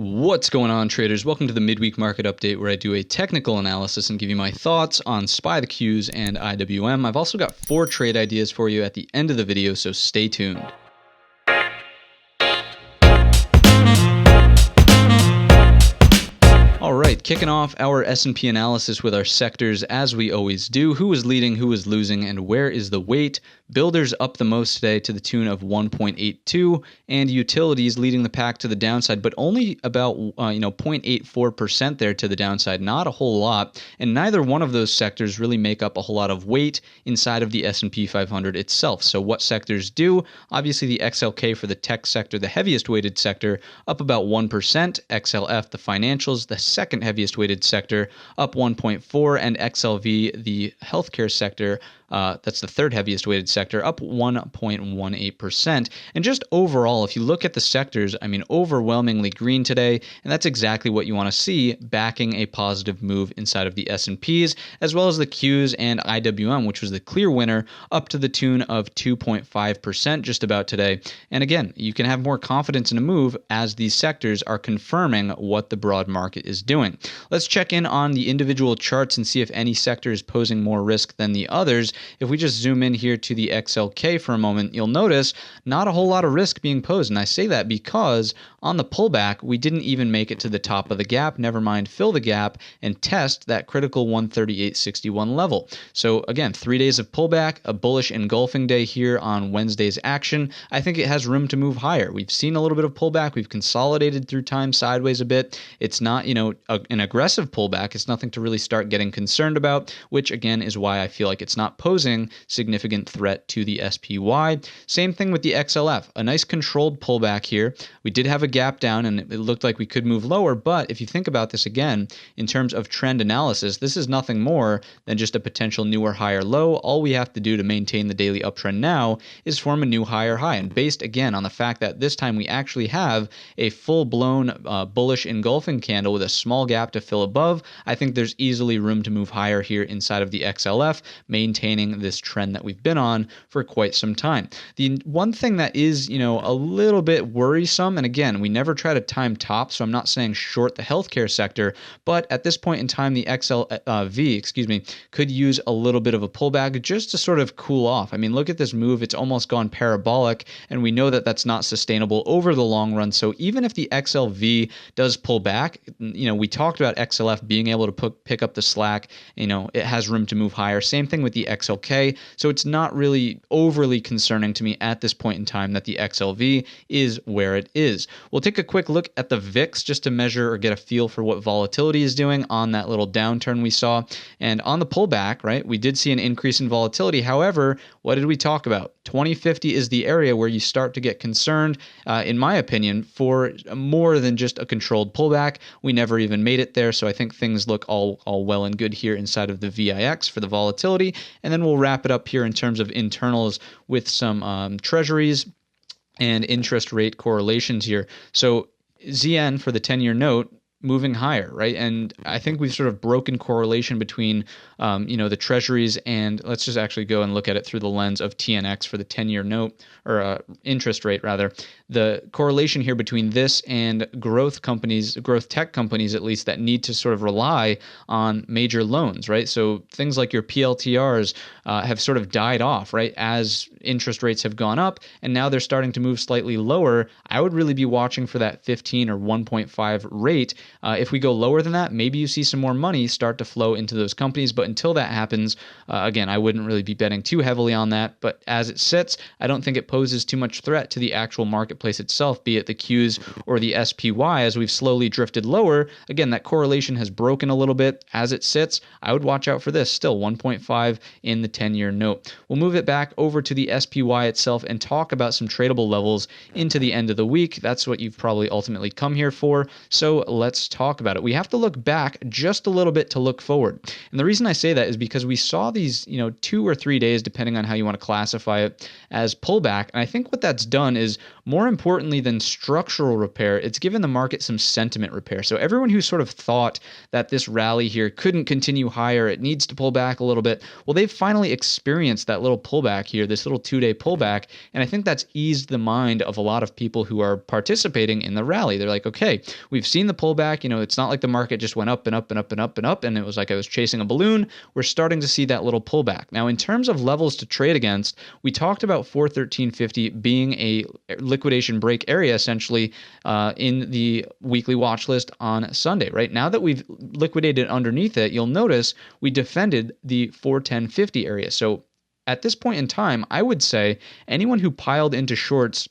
What's going on, traders? Welcome to the midweek market update where I do a technical analysis and give you my thoughts on SPY, the Qs, and IWM. I've also got 4 trade ideas for you at the end of the video, so stay tuned. All right, kicking off our S&P analysis with our sectors as we always do. Who is leading, who is losing, and where is the weight? Builders up the most today to the tune of 1.82, and utilities leading the pack to the downside, but only about 0.84% there to the downside, not a whole lot. And neither one of those sectors really make up a whole lot of weight inside of the S&P 500 itself. So what sectors do? Obviously the XLK for the tech sector, the heaviest weighted sector, up about 1%. XLF, the financials, the second heaviest weighted sector, up 1.4%, and XLV, the healthcare sector, that's the third heaviest weighted sector, up 1.18%. And just overall, if you look at the sectors, I mean, overwhelmingly green today, and that's exactly what you want to see, backing a positive move inside of the S&Ps, as well as the Qs and IWM, which was the clear winner, up to the tune of 2.5% just about today. And again, you can have more confidence in a move as these sectors are confirming what the broad market is doing. Let's check in on the individual charts and see if any sector is posing more risk than the others. If we just zoom in here to the XLK for a moment, you'll notice not a whole lot of risk being posed. And I say that because on the pullback, we didn't even make it to the top of the gap, never mind fill the gap and test that critical 138.61 level. So again, 3 days of pullback, a bullish engulfing day here on Wednesday's action. I think it has room to move higher. We've seen a little bit of pullback. We've consolidated through time sideways a bit. It's not, an aggressive pullback. It's nothing to really start getting concerned about, which again is why I feel like it's not posing significant threat to the SPY. Same thing with the XLF, a nice controlled pullback here. We did have a gap down and it looked like we could move lower, but if you think about this again, in terms of trend analysis, this is nothing more than just a potential new or higher low. All we have to do to maintain the daily uptrend now is form a new higher high. And based again on the fact that this time we actually have a full-blown bullish engulfing candle with a small gap to fill above, I think there's easily room to move higher here inside of the XLF, maintaining this trend that we've been on for quite some time. The one thing that is, a little bit worrisome, and again, we never try to time top, so I'm not saying short the healthcare sector, but at this point in time, the XLV, could use a little bit of a pullback just to sort of cool off. I mean, look at this move. It's almost gone parabolic, and we know that that's not sustainable over the long run. So even if the XLV does pull back, we talked about XLF being able to pick up the slack. It has room to move higher. Same thing with the XLK. So it's not really overly concerning to me at this point in time that the XLV is where it is. We'll take a quick look at the VIX just to measure or get a feel for what volatility is doing on that little downturn we saw. And on the pullback, right, we did see an increase in volatility. However, what did we talk about? 2050 is the area where you start to get concerned, in my opinion, for more than just a controlled pullback. We never even made it there, so I think things look all well and good here inside of the VIX for the volatility. And then we'll wrap it up here in terms of internals with some treasuries and interest rate correlations here. So ZN for the 10-year note, moving higher, right? And I think we've sort of broken correlation between, the treasuries, and let's just actually go and look at it through the lens of TNX for the 10-year note, or interest rate rather. The correlation here between this and growth tech companies at least, that need to sort of rely on major loans, right? So things like your PLTRs have sort of died off, right? As interest rates have gone up and now they're starting to move slightly lower. I would really be watching for that 15 or 1.5 rate. If we go lower than that, maybe you see some more money start to flow into those companies. But until that happens, again, I wouldn't really be betting too heavily on that. But as it sits, I don't think it poses too much threat to the actual marketplace itself, be it the Qs or the SPY. As we've slowly drifted lower, again, that correlation has broken a little bit. As it sits, I would watch out for this, still 1.5 in the 10-year note. We'll move it back over to the SPY itself and talk about some tradable levels into the end of the week. That's what you've probably ultimately come here for. So let's talk about it. We have to look back just a little bit to look forward. And the reason I say that is because we saw these, 2 or 3 days, depending on how you want to classify it, as pullback. And I think what that's done is, more importantly than structural repair, it's given the market some sentiment repair. So everyone who sort of thought that this rally here couldn't continue higher, it needs to pull back a little bit, well, they've finally experienced that little pullback here, this little little 2-day pullback. And I think that's eased the mind of a lot of people who are participating in the rally. They're like, okay, we've seen the pullback. It's not like the market just went up and up and up and up and up, and it was like I was chasing a balloon. We're starting to see that little pullback. Now, in terms of levels to trade against, we talked about 413.50 being a liquidation break area, essentially, in the weekly watch list on Sunday, right? Now that we've liquidated underneath it, you'll notice we defended the 410.50 area. So at this point in time, I would say anyone who piled into shorts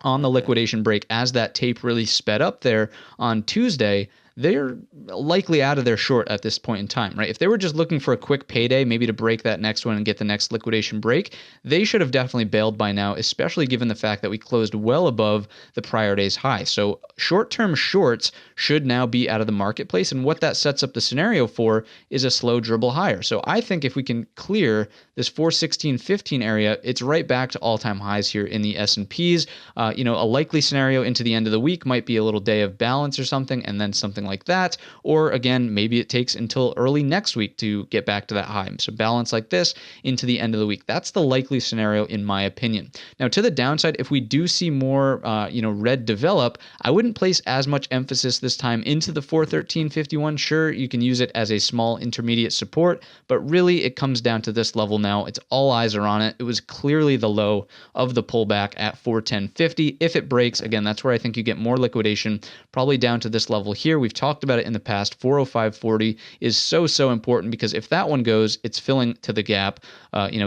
on the liquidation break as that tape really sped up there on Tuesday, they're likely out of their short at this point in time, right? If they were just looking for a quick payday, maybe to break that next one and get the next liquidation break, they should have definitely bailed by now, especially given the fact that we closed well above the prior day's high. So short-term shorts should now be out of the marketplace, and what that sets up the scenario for is a slow dribble higher. So I think if we can clear this 416.15 area, it's right back to all-time highs here in the S&Ps. A likely scenario into the end of the week might be a little day of balance or something, and then something like that. Or again, maybe it takes until early next week to get back to that high. So balance like this into the end of the week. That's the likely scenario in my opinion. Now to the downside, if we do see more, red develop, I wouldn't place as much emphasis this time into the 413.51. Sure, you can use it as a small intermediate support, but really it comes down to this level now. It's all eyes are on it. It was clearly the low of the pullback at 410.50. If it breaks, again, that's where I think you get more liquidation, probably down to this level here. We've talked about it in the past. 405.40 is so important because if that one goes, it's filling to the gap,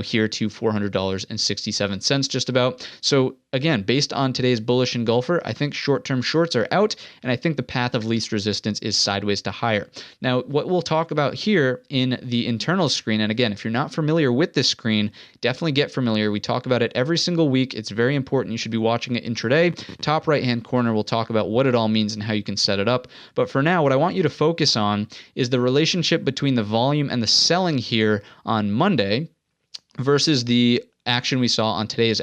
here to $400.67 just about. So again, based on today's bullish engulfer, I think short-term shorts are out, and I think the path of least resistance is sideways to higher. Now, what we'll talk about here in the internal screen, and again, if you're not familiar with this screen, definitely get familiar. We talk about it every single week. It's very important. You should be watching it intraday. Top right-hand corner, we'll talk about what it all means and how you can set it up. But for now, what I want you to focus on is the relationship between the volume and the selling here on Monday versus the action we saw on today's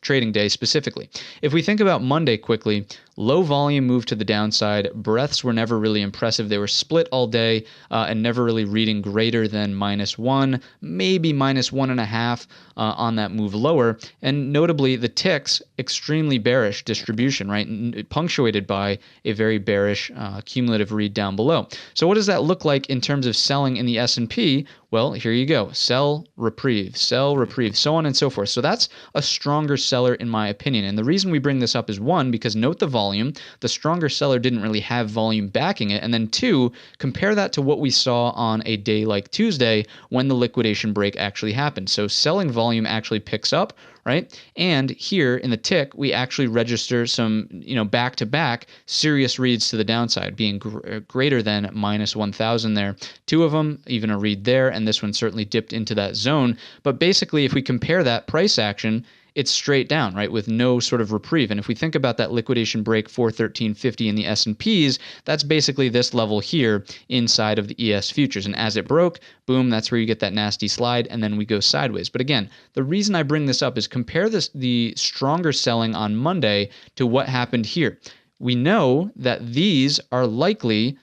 trading day specifically. If we think about Monday quickly, low volume moved to the downside. Breaths were never really impressive. They were split all day and never really reading greater than -1, maybe -1.5 on that move lower. And notably, the ticks, extremely bearish distribution, right? Punctuated by a very bearish cumulative read down below. So what does that look like in terms of selling in the S&P? Well, here you go. Sell, reprieve, so on and so forth. So that's a stronger seller in my opinion. And the reason we bring this up is one, because note the volume. The stronger seller didn't really have volume backing it. And then two, compare that to what we saw on a day like Tuesday when the liquidation break actually happened. So selling volume actually picks up, right? And here in the tick, we actually register some, back-to-back serious reads to the downside, being greater than -1,000 there. Two of them, even a read there, and this one certainly dipped into that zone. But basically, if we compare that price action, it's straight down, right, with no sort of reprieve. And if we think about that liquidation break 413.50 in the S&Ps, that's basically this level here inside of the ES futures. And as it broke, boom, that's where you get that nasty slide, and then we go sideways. But again, the reason I bring this up is compare the stronger selling on Monday to what happened here. We know that these are likely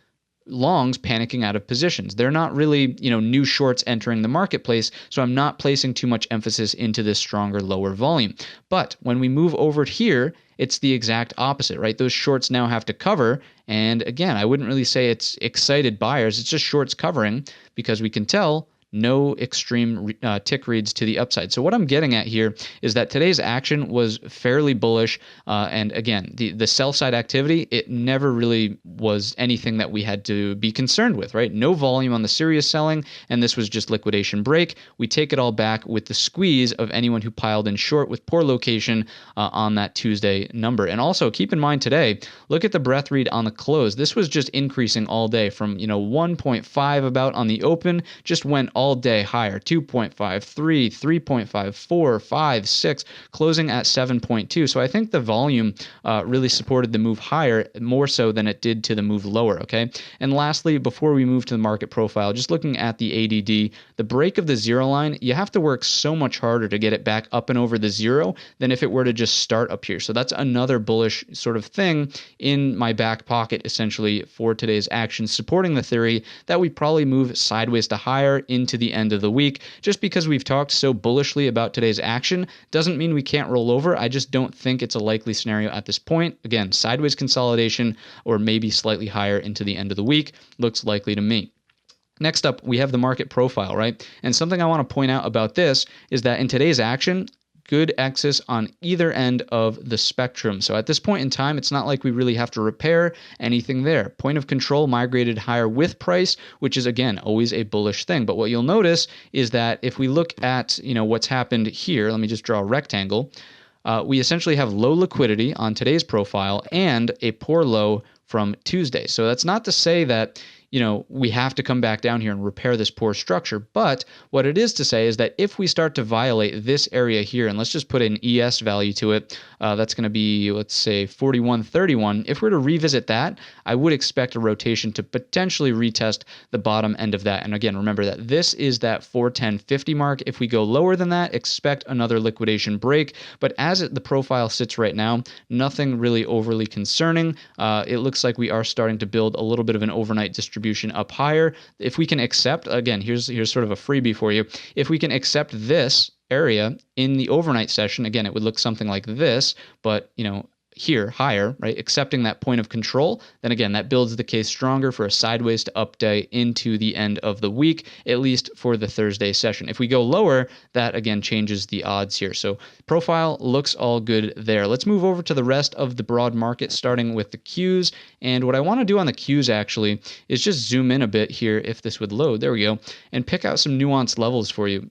longs panicking out of positions. They're not really, new shorts entering the marketplace, so I'm not placing too much emphasis into this stronger lower volume. But when we move over here, it's the exact opposite, right? Those shorts now have to cover, and again, I wouldn't really say it's excited buyers. It's just shorts covering because we can tell no extreme tick reads to the upside. So what I'm getting at here is that today's action was fairly bullish. And again, the sell side activity, it never really was anything that we had to be concerned with, right? No volume on the serious selling, and this was just liquidation break. We take it all back with the squeeze of anyone who piled in short with poor location on that Tuesday number. And also keep in mind today, look at the breath read on the close. This was just increasing all day from 1.5 about on the open, just went all day higher, 2.5, 3, 3.5, 4, 5, 6, closing at 7.2. So I think the volume really supported the move higher more so than it did to the move lower, okay? And lastly, before we move to the market profile, just looking at the ADD, the break of the zero line, you have to work so much harder to get it back up and over the zero than if it were to just start up here. So that's another bullish sort of thing in my back pocket, essentially, for today's action, supporting the theory that we probably move sideways to higher into into the end of the week. Just because we've talked so bullishly about today's action doesn't mean we can't roll over. I just don't think it's a likely scenario at this point. Again, sideways consolidation or maybe slightly higher into the end of the week looks likely to me. Next up, we have the market profile, right? And something I want to point out about this is that in today's action, good excess on either end of the spectrum. So at this point in time, it's not like we really have to repair anything there. Point of control migrated higher with price, which is, again, always a bullish thing. But what you'll notice is that if we look at, what's happened here, let me just draw a rectangle. We essentially have low liquidity on today's profile and a poor low from Tuesday. So that's not to say that we have to come back down here and repair this poor structure. But what it is to say is that if we start to violate this area here, and let's just put an ES value to it, that's going to be, let's say, 41.31. If we're to revisit that, I would expect a rotation to potentially retest the bottom end of that. And again, remember that this is that 410.50 mark. If we go lower than that, expect another liquidation break. But as the profile sits right now, nothing really overly concerning. It looks like we are starting to build a little bit of an overnight distribution up higher. If we can accept, again, here's sort of a freebie for you. If we can accept this area in the overnight session, again, it would look something like this, but here higher, right? Accepting that point of control, then again, that builds the case stronger for a sideways to up day into the end of the week, at least for the Thursday session. If we go lower, that again changes the odds here. So profile looks all good there. Let's move over to the rest of the broad market, starting with the Qs. And what I want to do on the Qs actually is just zoom in a bit here, if this would load. There we go. And pick out some nuanced levels for you.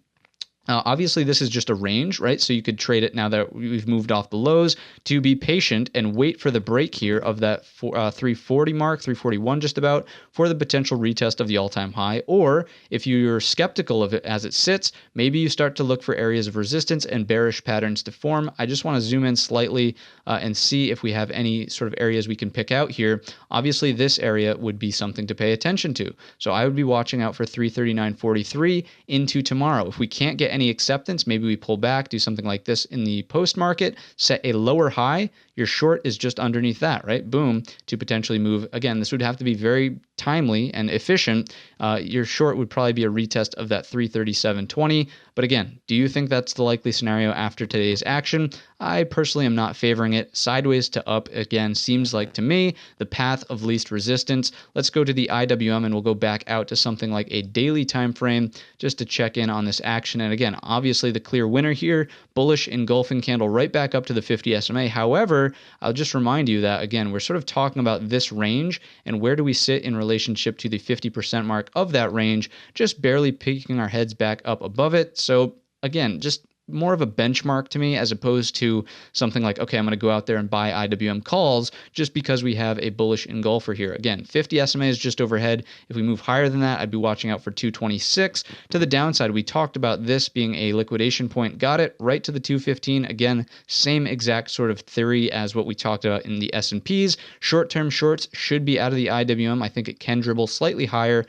Obviously, this is just a range, right? So you could trade it now that we've moved off the lows to be patient and wait for the break here of that 340 mark, 341 just about, for the potential retest of the all-time high. Or if you're skeptical of it as it sits, maybe you start to look for areas of resistance and bearish patterns to form. I just want to zoom in slightly and see if we have any sort of areas we can pick out here. Obviously, this area would be something to pay attention to. So I would be watching out for 339.43 into tomorrow. If we can't get any acceptance, maybe we pull back, do something like this in the post market, set a lower high. Your short is just underneath that, right? Boom, to potentially move. Again, this would have to be very timely and efficient. Your short would probably be a retest of that 337.20. But again, do you think that's the likely scenario after today's action? I personally am not favoring it. Sideways to up, again, seems like to me the path of least resistance. Let's go to the IWM and we'll go back out to something like a daily time frame just to check in on this action. And again, obviously the clear winner here, bullish engulfing candle right back up to the 50 SMA. However, I'll just remind you that, again, we're sort of talking about this range and where do we sit in relationship to the 50% mark of that range, just barely peeking our heads back up above it. So again, just more of a benchmark to me as opposed to something like, okay, I'm going to go out there and buy IWM calls just because we have a bullish engulfer here. Again, 50 SMA is just overhead. If we move higher than that, I'd be watching out for 226. To the downside, we talked about this being a liquidation point. Got it right to the 215. Again, same exact sort of theory as what we talked about in the S&Ps. Short-term shorts should be out of the IWM. I think it can dribble slightly higher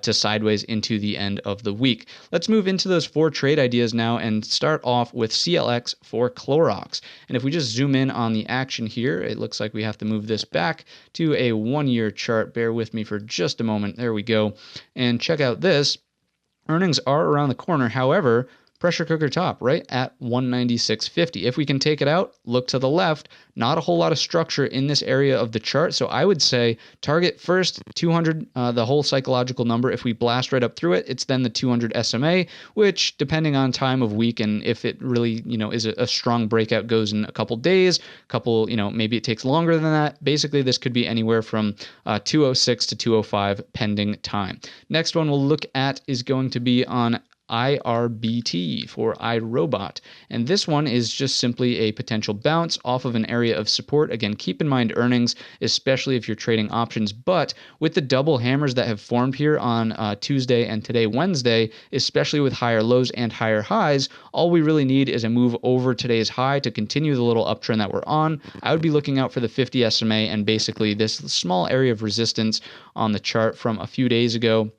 to sideways into the end of the week. Let's move into those four trade ideas now and start off with CLX for Clorox. And if we just zoom in on the action here, it looks like we have to move this back to a 1-year chart. Bear with me for just a moment. There we go. And check out this. Earnings are around the corner. However, pressure cooker top right at 196.50. If we can take it out, look to the left. Not a whole lot of structure in this area of the chart. So I would say target first 200, the whole psychological number. If we blast right up through it, it's then the 200 SMA, which depending on time of week and if it really, is a strong breakout goes in a couple days, maybe it takes longer than that. Basically, this could be anywhere from 206 to 205 pending time. Next one we'll look at is going to be on IRBT for iRobot. And this one is just simply a potential bounce off of an area of support. Again, keep in mind earnings, especially if you're trading options. But with the double hammers that have formed here on Tuesday and today, Wednesday, especially with higher lows and higher highs, all we really need is a move over today's high to continue the little uptrend that we're on. I would be looking out for the 50 SMA and basically this small area of resistance on the chart from a few days ago.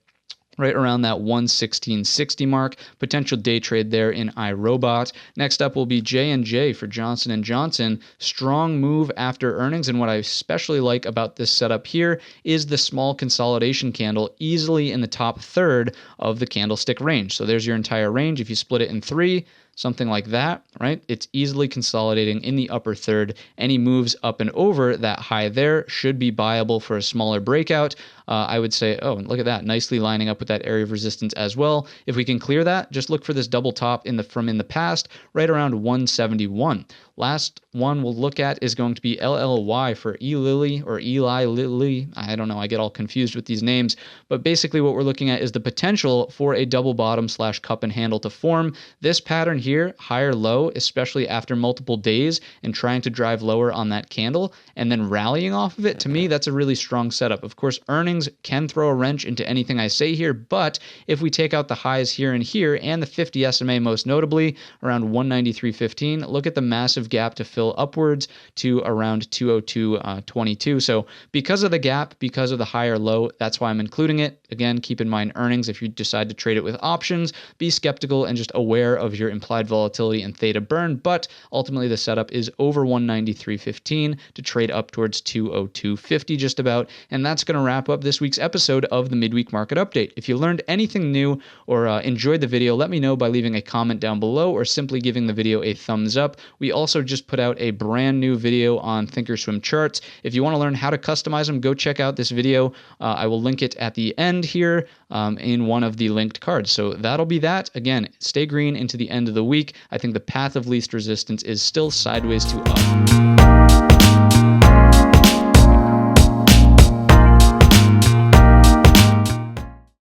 right around that 116.60 mark. Potential day trade there in iRobot. Next up will be J&J for Johnson & Johnson. Strong move after earnings, and what I especially like about this setup here is the small consolidation candle easily in the top third of the candlestick range. So there's your entire range. If you split it in three, something like that, right? It's easily consolidating in the upper third. Any moves up and over that high there should be buyable for a smaller breakout. I would say, oh, look at that, nicely lining up with that area of resistance as well. If we can clear that, just look for this double top from in the past, right around 171. Last one we'll look at is going to be LLY for Eli or Eli Lilly. I don't know, I get all confused with these names, but basically what we're looking at is the potential for a double bottom / cup and handle to form. This pattern here, higher low, especially after multiple days and trying to drive lower on that candle and then rallying off of it, to me, that's a really strong setup. Of course, earnings can throw a wrench into anything I say here, but if we take out the highs here and here and the 50 SMA most notably around 193.15, look at the massive gap to fill upwards to around 202.22. So because of the gap, because of the higher low, that's why I'm including it. Again, keep in mind earnings. If you decide to trade it with options, be skeptical and just aware of your implied volatility and theta burn. But ultimately, the setup is over 193.15 to trade up towards 202.50 just about. And that's going to wrap up this week's episode of the Midweek Market Update. If you learned anything new or enjoyed the video, let me know by leaving a comment down below or simply giving the video a thumbs up. We also just put out a brand new video on Thinkorswim charts. If you want to learn how to customize them, go check out this video. I will link it at the end here in one of the linked cards. So that'll be that. Again, stay green into the end of the week. I think the path of least resistance is still sideways to up.